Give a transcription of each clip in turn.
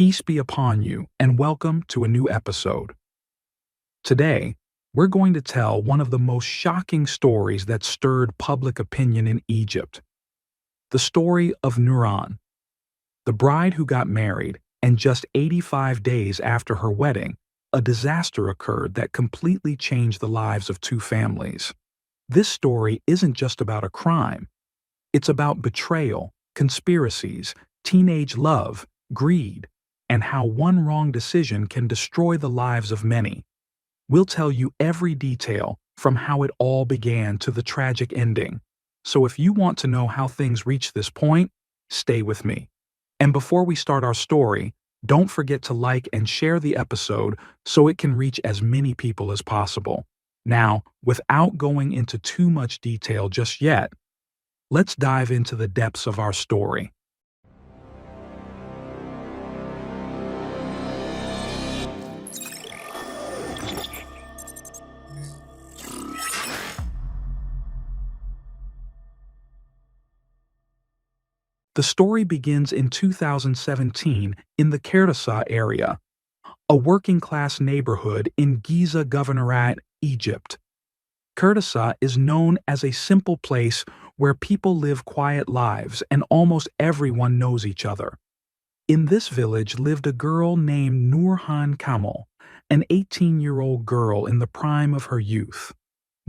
Peace be upon you, and welcome to a new episode. Today, we're going to tell one of the most shocking stories that stirred public opinion in Egypt. The story of Nourhan, the bride who got married, and just 85 days after her wedding, a disaster occurred that completely changed the lives of two families. This story isn't just about a crime. It's about betrayal, conspiracies, teenage love, greed, and how one wrong decision can destroy the lives of many. We'll tell you every detail, from how it all began to the tragic ending. So if you want to know how things reached this point, stay with me. And before we start our story, don't forget to like and share the episode so it can reach as many people as possible. Now, without going into too much detail just yet, let's dive into the depths of our story. The story begins in 2017 in the Kurdistan area, a working-class neighborhood in Giza Governorate, Egypt. Kurdistan is known as a simple place where people live quiet lives and almost everyone knows each other. In this village lived a girl named Nourhan Kamal, an 18-year-old girl in the prime of her youth.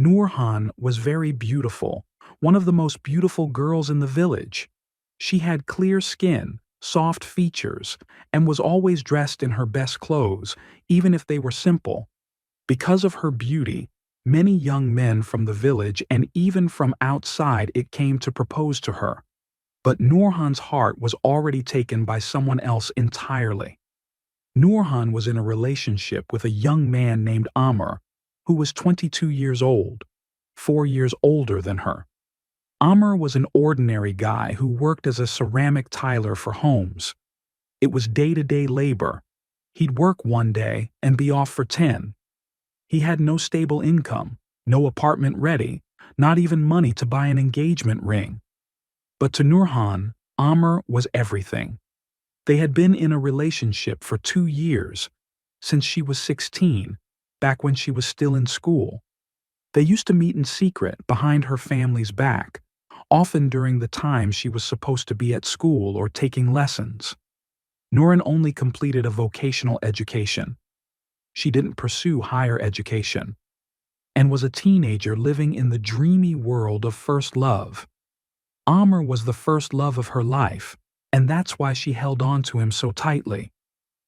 Nourhan was very beautiful, one of the most beautiful girls in the village. She had clear skin, soft features, and was always dressed in her best clothes, even if they were simple. Because of her beauty, many young men from the village and even from outside it came to propose to her. But Nourhan's heart was already taken by someone else entirely. Nourhan was in a relationship with a young man named Amr, who was 22 years old, 4 years older than her. Amr was an ordinary guy who worked as a ceramic tiler for homes. It was day-to-day labor. He'd work one day and be off for 10. He had no stable income, no apartment ready, not even money to buy an engagement ring. But to Nourhan, Amr was everything. They had been in a relationship for 2 years, since she was 16, back when she was still in school. They used to meet in secret behind her family's back, often during the time she was supposed to be at school or taking lessons. Nourhan only completed a vocational education. She didn't pursue higher education, and was a teenager living in the dreamy world of first love. Amr was the first love of her life, and that's why she held on to him so tightly.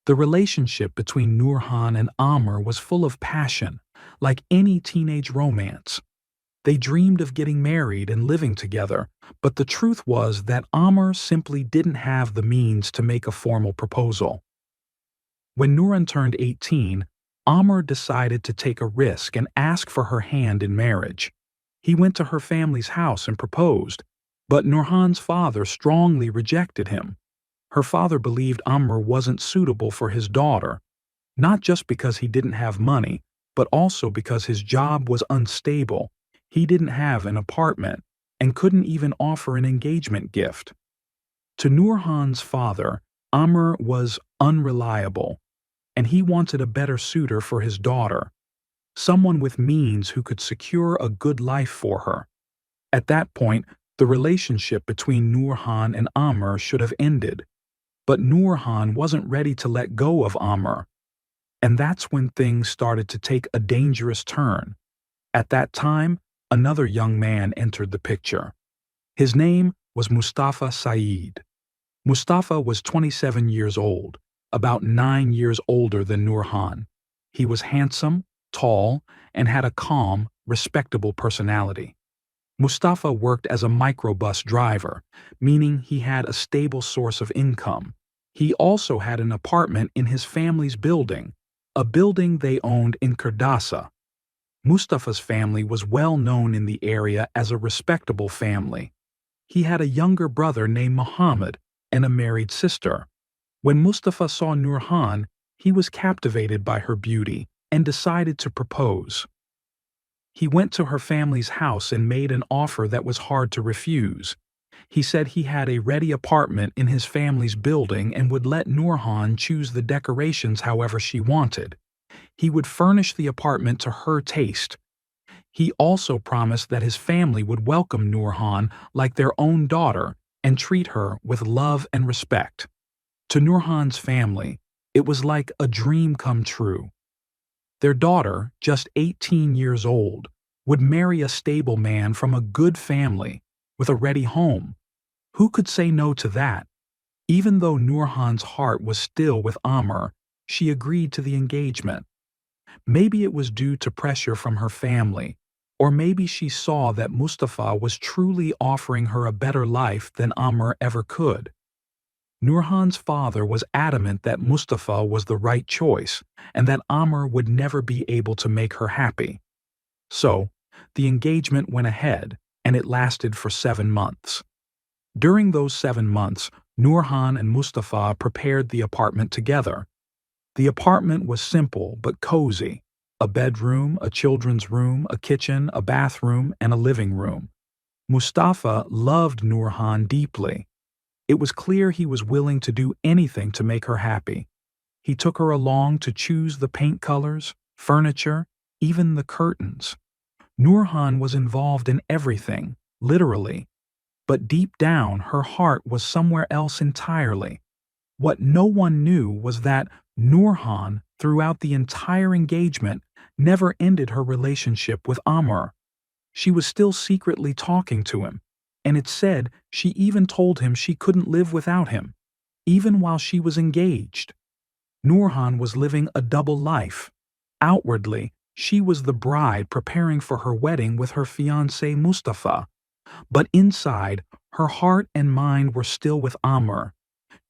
The relationship between Nourhan and Amr was full of passion, like any teenage romance. They dreamed of getting married and living together, but the truth was that Amr simply didn't have the means to make a formal proposal. When Nourhan turned 18, Amr decided to take a risk and ask for her hand in marriage. He went to her family's house and proposed, but Nourhan's father strongly rejected him. Her father believed Amr wasn't suitable for his daughter, not just because he didn't have money, but also because his job was unstable. He didn't have an apartment and couldn't even offer an engagement gift. To Nourhan's father, Amr was unreliable, and he wanted a better suitor for his daughter, someone with means who could secure a good life for her. At that point, the relationship between Nourhan and Amr should have ended, but Nourhan wasn't ready to let go of Amr, and that's when things started to take a dangerous turn. At that time, another young man entered the picture. His name was Mustafa Saeed. Mustafa was 27 years old, about 9 years older than Nourhan. He was handsome, tall, and had a calm, respectable personality. Mustafa worked as a microbus driver, meaning he had a stable source of income. He also had an apartment in his family's building, a building they owned in Kurdastan. Mustafa's family was well known in the area as a respectable family. He had a younger brother named Muhammad and a married sister. When Mustafa saw Nourhan, he was captivated by her beauty and decided to propose. He went to her family's house and made an offer that was hard to refuse. He said he had a ready apartment in his family's building and would let Nourhan choose the decorations however she wanted. He would furnish the apartment to her taste. He also promised that his family would welcome Nourhan like their own daughter and treat her with love and respect. To Nourhan's family, it was like a dream come true. Their daughter, just 18 years old, would marry a stable man from a good family with a ready home. Who could say no to that? Even though Nourhan's heart was still with Amr, she agreed to the engagement. Maybe it was due to pressure from her family, or maybe she saw that Mustafa was truly offering her a better life than Amr ever could. Nourhan's father was adamant that Mustafa was the right choice and that Amr would never be able to make her happy. So, the engagement went ahead, and it lasted for 7 months. During those 7 months, Nourhan and Mustafa prepared the apartment together. The apartment was simple but cozy: a bedroom, a children's room, a kitchen, a bathroom, and a living room. Mustafa loved Nourhan deeply. It was clear he was willing to do anything to make her happy. He took her along to choose the paint colors, furniture, even the curtains. Nourhan was involved in everything, literally. But deep down, her heart was somewhere else entirely. What no one knew was that Nourhan, throughout the entire engagement, never ended her relationship with Amr. She was still secretly talking to him, and it said she even told him she couldn't live without him, even while she was engaged. Nourhan was living a double life. Outwardly, she was the bride preparing for her wedding with her fiancé Mustafa, but inside, her heart and mind were still with Amr.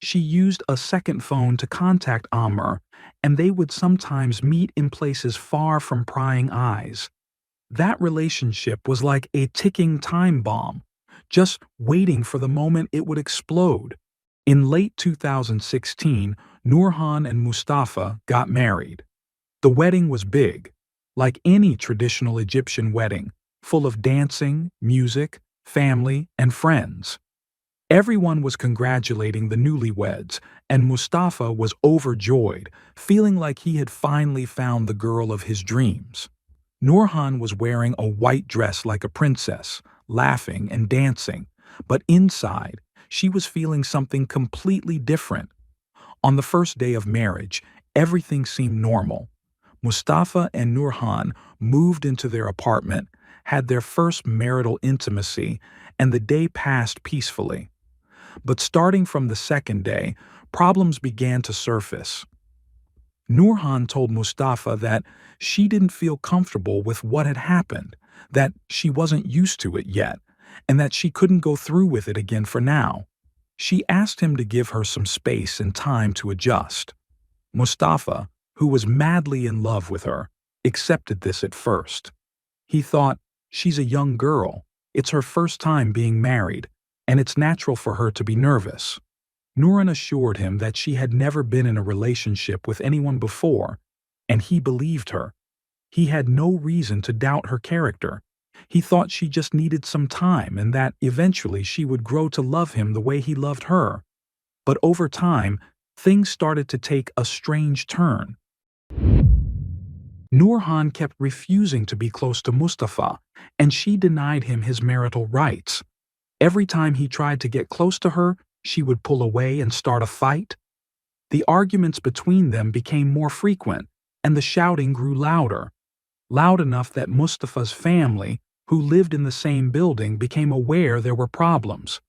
She used a second phone to contact Amr, and they would sometimes meet in places far from prying eyes. That relationship was like a ticking time bomb, just waiting for the moment it would explode. In late 2016, Nourhan and Mustafa got married. The wedding was big, like any traditional Egyptian wedding, full of dancing, music, family, and friends. Everyone was congratulating the newlyweds, and Mustafa was overjoyed, feeling like he had finally found the girl of his dreams. Nourhan was wearing a white dress like a princess, laughing and dancing, but inside, she was feeling something completely different. On the first day of marriage, everything seemed normal. Mustafa and Nourhan moved into their apartment, had their first marital intimacy, and the day passed peacefully. But starting from the second day, problems began to surface. Nourhan told Mustafa that she didn't feel comfortable with what had happened, that she wasn't used to it yet, and that she couldn't go through with it again for now. She asked him to give her some space and time to adjust. Mustafa, who was madly in love with her, accepted this at first. He thought, she's a young girl, it's her first time being married, and it's natural for her to be nervous. Nourhan assured him that she had never been in a relationship with anyone before, and he believed her. He had no reason to doubt her character. He thought she just needed some time and that eventually she would grow to love him the way he loved her. But over time, things started to take a strange turn. Nourhan kept refusing to be close to Mustafa, and she denied him his marital rights. Every time he tried to get close to her, she would pull away and start a fight. The arguments between them became more frequent, and the shouting grew louder. Loud enough that Mustafa's family, who lived in the same building, became aware there were problems.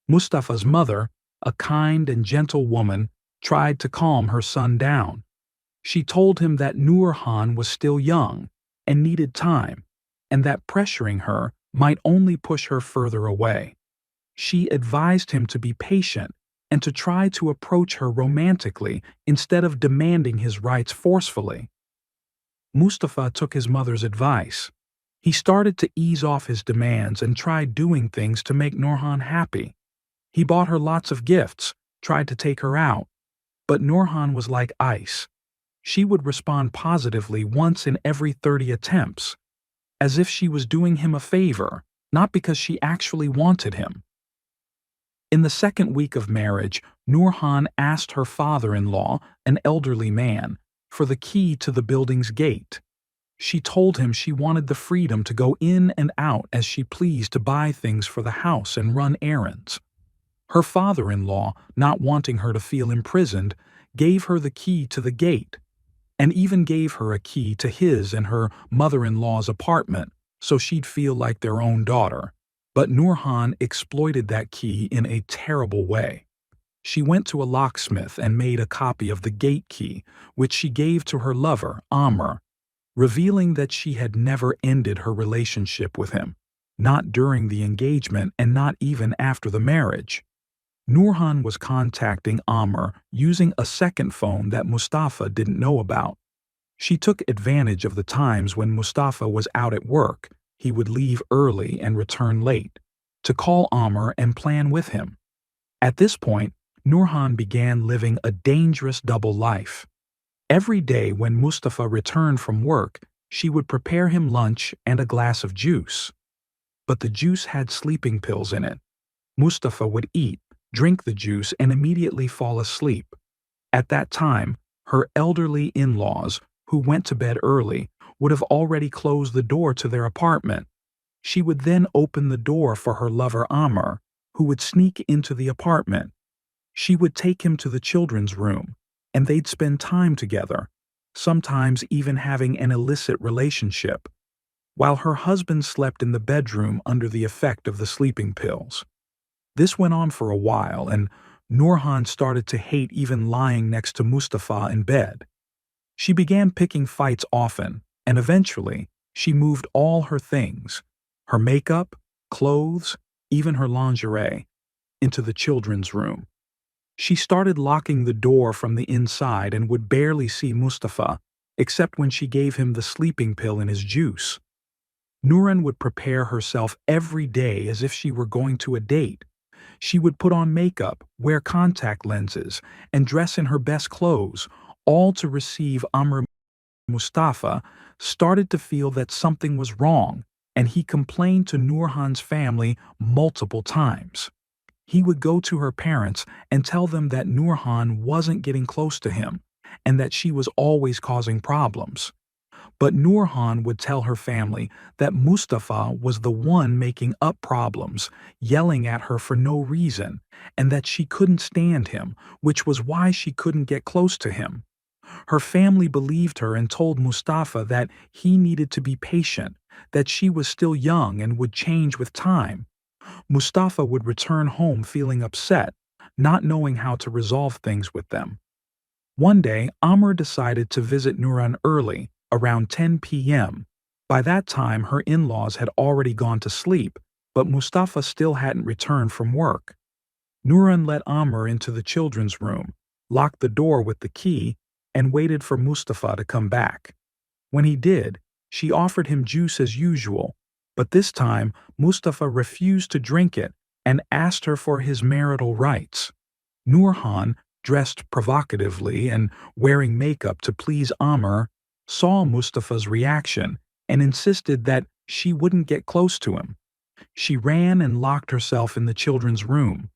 Mustafa's mother, a kind and gentle woman, tried to calm her son down. She told him that Nourhan was still young and needed time, and that pressuring her might only push her further away. She advised him to be patient and to try to approach her romantically instead of demanding his rights forcefully. Mustafa took his mother's advice. He started to ease off his demands and tried doing things to make Nourhan happy. He bought her lots of gifts, tried to take her out, but Nourhan was like ice. She would respond positively once in every 30 attempts, as if she was doing him a favor, not because she actually wanted him. In the second week of marriage, Nourhan asked her father-in-law, an elderly man, for the key to the building's gate. She told him she wanted the freedom to go in and out as she pleased to buy things for the house and run errands. Her father-in-law, not wanting her to feel imprisoned, gave her the key to the gate, and even gave her a key to his and her mother-in-law's apartment so she'd feel like their own daughter. But Nourhan exploited that key in a terrible way. She went to a locksmith and made a copy of the gate key, which she gave to her lover, Amr, revealing that she had never ended her relationship with him, not during the engagement and not even after the marriage. Nourhan was contacting Amr using a second phone that Mustafa didn't know about. She took advantage of the times when Mustafa was out at work, he would leave early and return late, to call Amr and plan with him. At this point, Nourhan began living a dangerous double life. Every day when Mustafa returned from work, she would prepare him lunch and a glass of juice. But the juice had sleeping pills in it. Mustafa would eat, drink the juice, and immediately fall asleep. At that time, her elderly in-laws, who went to bed early, would have already closed the door to their apartment. She would then open the door for her lover Amr, who would sneak into the apartment. She would take him to the children's room, and they'd spend time together, sometimes even having an illicit relationship, while her husband slept in the bedroom under the effect of the sleeping pills. This went on for a while, and Nourhan started to hate even lying next to Mustafa in bed. She began picking fights often, and eventually, she moved all her things, her makeup, clothes, even her lingerie, into the children's room. She started locking the door from the inside and would barely see Mustafa, except when she gave him the sleeping pill in his juice. Nourhan would prepare herself every day as if she were going to a date. She would put on makeup, wear contact lenses, and dress in her best clothes, all to receive Amr. Mustafa started to feel that something was wrong, and he complained to Nourhan's family multiple times. He would go to her parents and tell them that Nourhan wasn't getting close to him and that she was always causing problems. But Nourhan would tell her family that Mustafa was the one making up problems, yelling at her for no reason, and that she couldn't stand him, which was why she couldn't get close to him. Her family believed her and told Mustafa that he needed to be patient, that she was still young and would change with time. Mustafa would return home feeling upset, not knowing how to resolve things with them. One day, Amr decided to visit Nourhan early, around 10 p.m. By that time, her in-laws had already gone to sleep, but Mustafa still hadn't returned from work. Nourhan let Amr into the children's room, locked the door with the key, and waited for Mustafa to come back. When he did, she offered him juice as usual, but this time Mustafa refused to drink it and asked her for his marital rights. Nourhan, dressed provocatively and wearing makeup to please Amr, saw Mustafa's reaction and insisted that she wouldn't get close to him. She ran and locked herself in the children's room.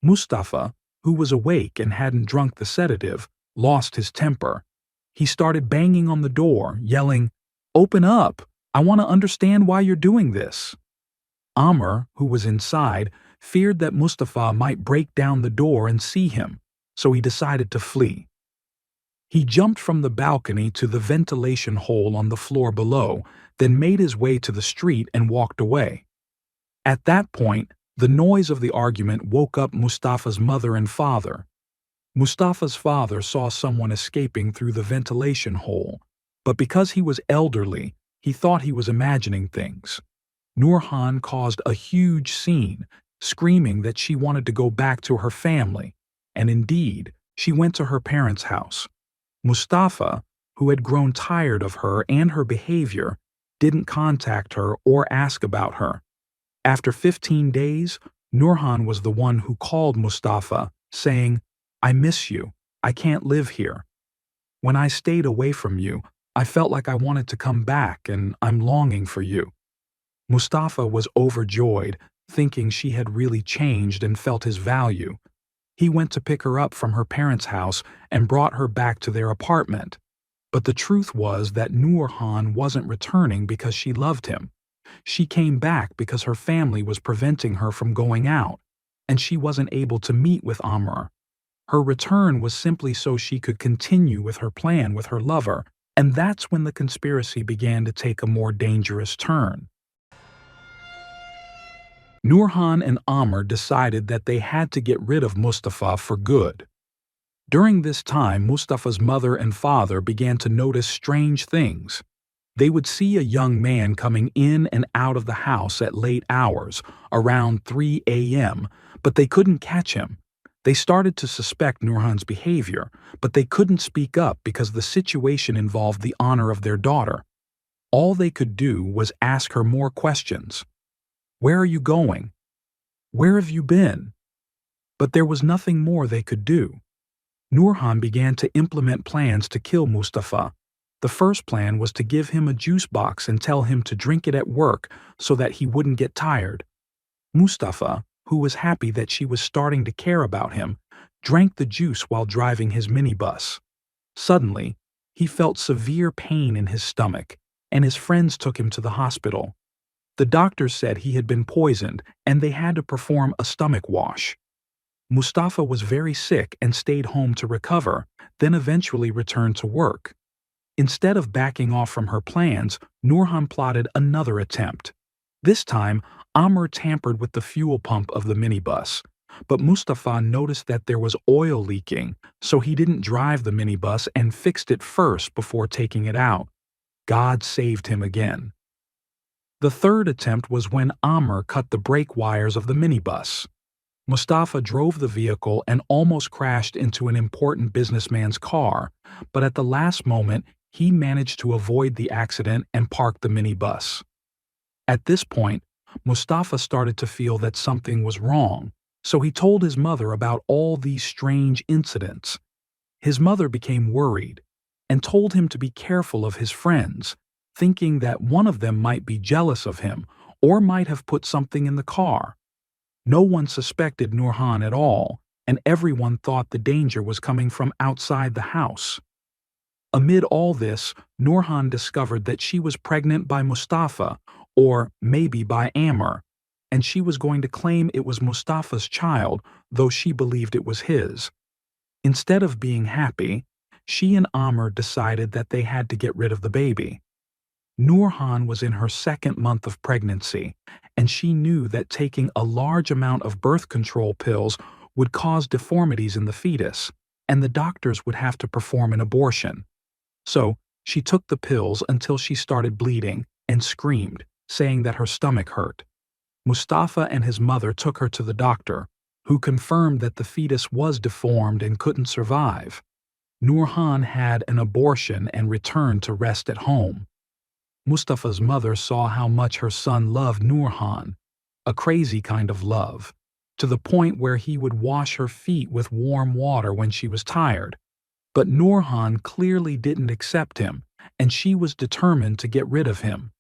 Mustafa, who was awake and hadn't drunk the sedative, lost his temper. He started banging on the door, yelling, "Open up! I want to understand why you're doing this." Amr, who was inside, feared that Mustafa might break down the door and see him, so he decided to flee. He jumped from the balcony to the ventilation hole on the floor below, then made his way to the street and walked away. At that point, the noise of the argument woke up Mustafa's mother and father. Mustafa's father saw someone escaping through the ventilation hole, but because he was elderly, he thought he was imagining things. Nourhan caused a huge scene, screaming that she wanted to go back to her family, and indeed, she went to her parents' house. Mustafa, who had grown tired of her and her behavior, didn't contact her or ask about her. After 15 days, Nourhan was the one who called Mustafa, saying, "I miss you. I can't live here. When I stayed away from you, I felt like I wanted to come back and I'm longing for you." Mustafa was overjoyed, thinking she had really changed and felt his value. He went to pick her up from her parents' house and brought her back to their apartment. But the truth was that Nourhan wasn't returning because she loved him. She came back because her family was preventing her from going out, and she wasn't able to meet with Amr. Her return was simply so she could continue with her plan with her lover, and that's when the conspiracy began to take a more dangerous turn. Nourhan and Amr decided that they had to get rid of Mustafa for good. During this time, Mustafa's mother and father began to notice strange things. They would see a young man coming in and out of the house at late hours, around 3 a.m., but they couldn't catch him. They started to suspect Nourhan's behavior, but they couldn't speak up because the situation involved the honor of their daughter. All they could do was ask her more questions. Where are you going? Where have you been? But there was nothing more they could do. Nourhan began to implement plans to kill Mustafa. The first plan was to give him a juice box and tell him to drink it at work so that he wouldn't get tired. Mustafa, who was happy that she was starting to care about him, drank the juice while driving his minibus. Suddenly, he felt severe pain in his stomach, and his friends took him to the hospital. The doctors said he had been poisoned and they had to perform a stomach wash. Mustafa was very sick and stayed home to recover, then eventually returned to work. Instead of backing off from her plans, Nourhan plotted another attempt. This time, Amr tampered with the fuel pump of the minibus, but Mustafa noticed that there was oil leaking, so he didn't drive the minibus and fixed it first before taking it out. God saved him again. The third attempt was when Amr cut the brake wires of the minibus. Mustafa drove the vehicle and almost crashed into an important businessman's car, but at the last moment, he managed to avoid the accident and park the minibus. At this point, Mustafa started to feel that something was wrong, so he told his mother about all these strange incidents. His mother became worried and told him to be careful of his friends, thinking that one of them might be jealous of him or might have put something in the car. No one suspected Nourhan at all, and everyone thought the danger was coming from outside the house. Amid all this, Nourhan discovered that she was pregnant by Mustafa, or maybe by Amr, and she was going to claim it was Mustafa's child, though she believed it was his. Instead of being happy, she and Amr decided that they had to get rid of the baby. Nourhan was in her second month of pregnancy, and she knew that taking a large amount of birth control pills would cause deformities in the fetus, and the doctors would have to perform an abortion. So, she took the pills until she started bleeding and screamed, saying that her stomach hurt. Mustafa and his mother took her to the doctor, who confirmed that the fetus was deformed and couldn't survive. Nourhan had an abortion and returned to rest at home. Mustafa's mother saw how much her son loved Nourhan, a crazy kind of love, to the point where he would wash her feet with warm water when she was tired. But Nourhan clearly didn't accept him, and she was determined to get rid of him.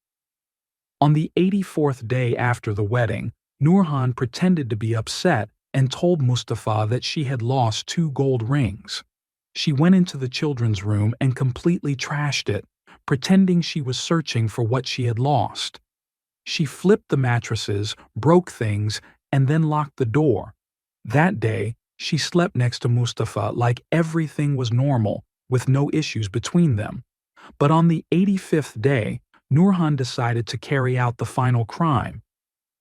On the 84th day after the wedding, Nourhan pretended to be upset and told Mustafa that she had lost 2 gold rings. She went into the children's room and completely trashed it, pretending she was searching for what she had lost. She flipped the mattresses, broke things, and then locked the door. That day, she slept next to Mustafa like everything was normal, with no issues between them. But on the 85th day, Nourhan decided to carry out the final crime.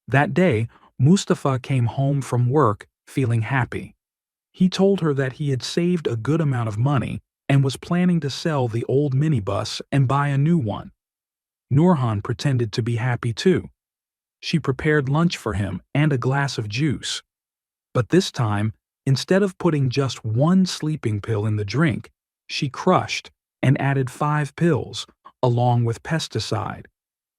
That day, Mustafa came home from work feeling happy. He told her that he had saved a good amount of money and was planning to sell the old minibus and buy a new one. Nourhan pretended to be happy too. She prepared lunch for him and a glass of juice. But this time, instead of putting just 1 sleeping pill in the drink, she crushed and added 5 pills, along with pesticide.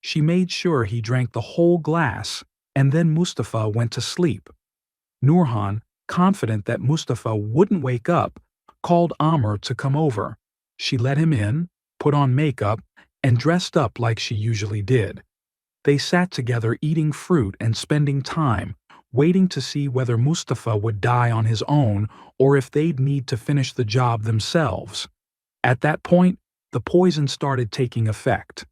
She made sure he drank the whole glass, and then Mustafa went to sleep. Nourhan, confident that Mustafa wouldn't wake up, called Amr to come over. She let him in, put on makeup, and dressed up like she usually did. They sat together eating fruit and spending time, waiting to see whether Mustafa would die on his own or if they'd need to finish the job themselves. At that point, the poison started taking effect.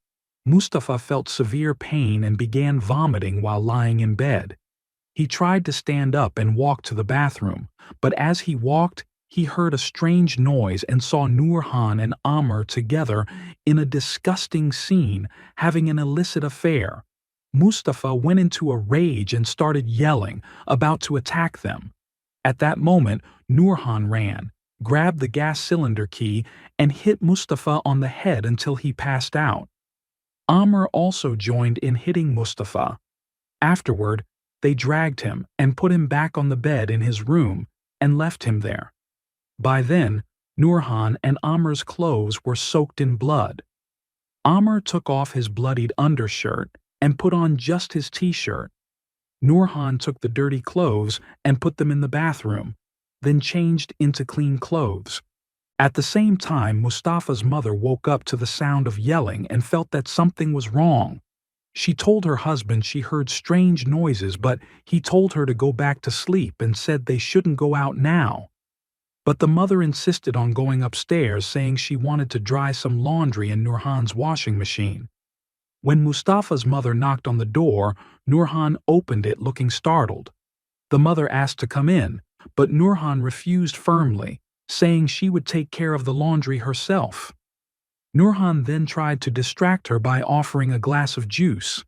Mustafa felt severe pain and began vomiting while lying in bed. He tried to stand up and walk to the bathroom, but as he walked, he heard a strange noise and saw Nourhan and Amr together in a disgusting scene, having an illicit affair. Mustafa went into a rage and started yelling, about to attack them. At that moment, Nourhan ran, grabbed the gas cylinder key, and hit Mustafa on the head until he passed out. Amr also joined in hitting Mustafa. Afterward, they dragged him and put him back on the bed in his room and left him there. By then, Nourhan and Amr's clothes were soaked in blood. Amr took off his bloodied undershirt and put on just his t-shirt. Nourhan took the dirty clothes and put them in the bathroom, then changed into clean clothes. At the same time, Mustafa's mother woke up to the sound of yelling and felt that something was wrong. She told her husband she heard strange noises, but he told her to go back to sleep and said they shouldn't go out now. But the mother insisted on going upstairs, saying she wanted to dry some laundry in Nourhan's washing machine. When Mustafa's mother knocked on the door, Nourhan opened it looking startled. The mother asked to come in, but Nourhan refused firmly, saying she would take care of the laundry herself. Nourhan then tried to distract her by offering a glass of juice,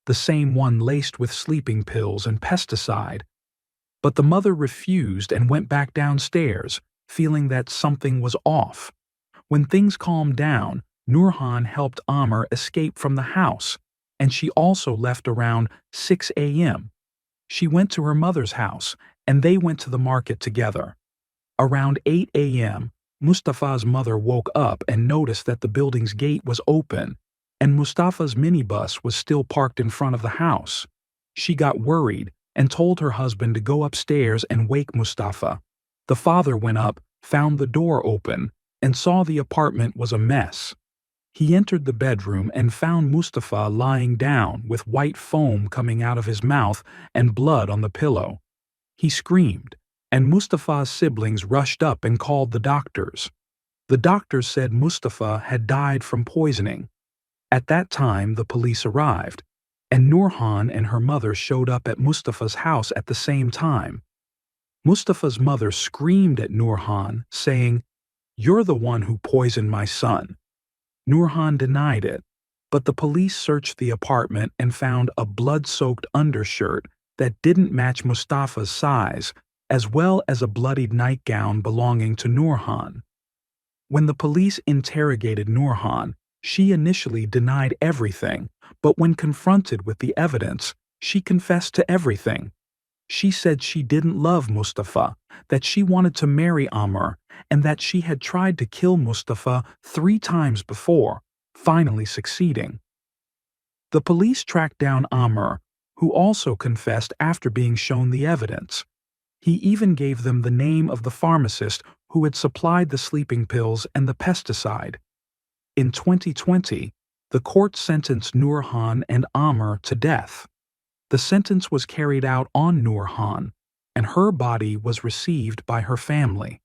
the same one laced with sleeping pills and pesticide. But the mother refused and went back downstairs, feeling that something was off. When things calmed down, Nourhan helped Amr escape from the house, and she also left around 6 a.m. She went to her mother's house, and they went to the market together. Around 8 a.m., Mustafa's mother woke up and noticed that the building's gate was open, and Mustafa's minibus was still parked in front of the house. She got worried and told her husband to go upstairs and wake Mustafa. The father went up, found the door open, and saw the apartment was a mess. He entered the bedroom and found Mustafa lying down with white foam coming out of his mouth and blood on the pillow. He screamed, and Mustafa's siblings rushed up and called the doctors. The doctors said Mustafa had died from poisoning. At that time, the police arrived, and Nourhan and her mother showed up at Mustafa's house at the same time. Mustafa's mother screamed at Nourhan, saying, "You're the one who poisoned my son." Nourhan denied it, but the police searched the apartment and found a blood-soaked undershirt that didn't match Mustafa's size, as well as a bloodied nightgown belonging to Nourhan. When the police interrogated Nourhan, she initially denied everything, but when confronted with the evidence, she confessed to everything. She said she didn't love Mustafa, that she wanted to marry Amr, and that she had tried to kill Mustafa 3 times before, finally succeeding. The police tracked down Amr, who also confessed after being shown the evidence. He even gave them the name of the pharmacist who had supplied the sleeping pills and the pesticide. In 2020, the court sentenced Nourhan and Amr to death. The sentence was carried out on Nourhan, and her body was received by her family.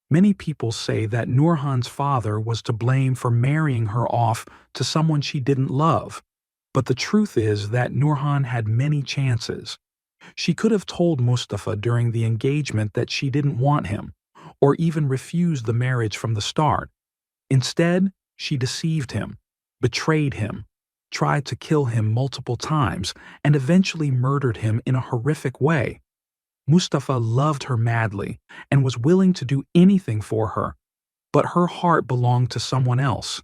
Many people say that Nourhan's father was to blame for marrying her off to someone she didn't love, but the truth is that Nourhan had many chances. She could have told Mustafa during the engagement that she didn't want him, or even refused the marriage from the start. Instead, she deceived him, betrayed him, tried to kill him multiple times, and eventually murdered him in a horrific way. Mustafa loved her madly and was willing to do anything for her, but her heart belonged to someone else.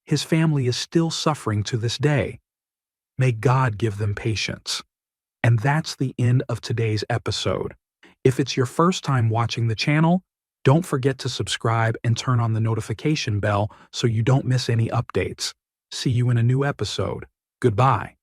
His family is still suffering to this day. May God give them patience. And that's the end of today's episode. If it's your first time watching the channel, don't forget to subscribe and turn on the notification bell so you don't miss any updates. See you in a new episode. Goodbye.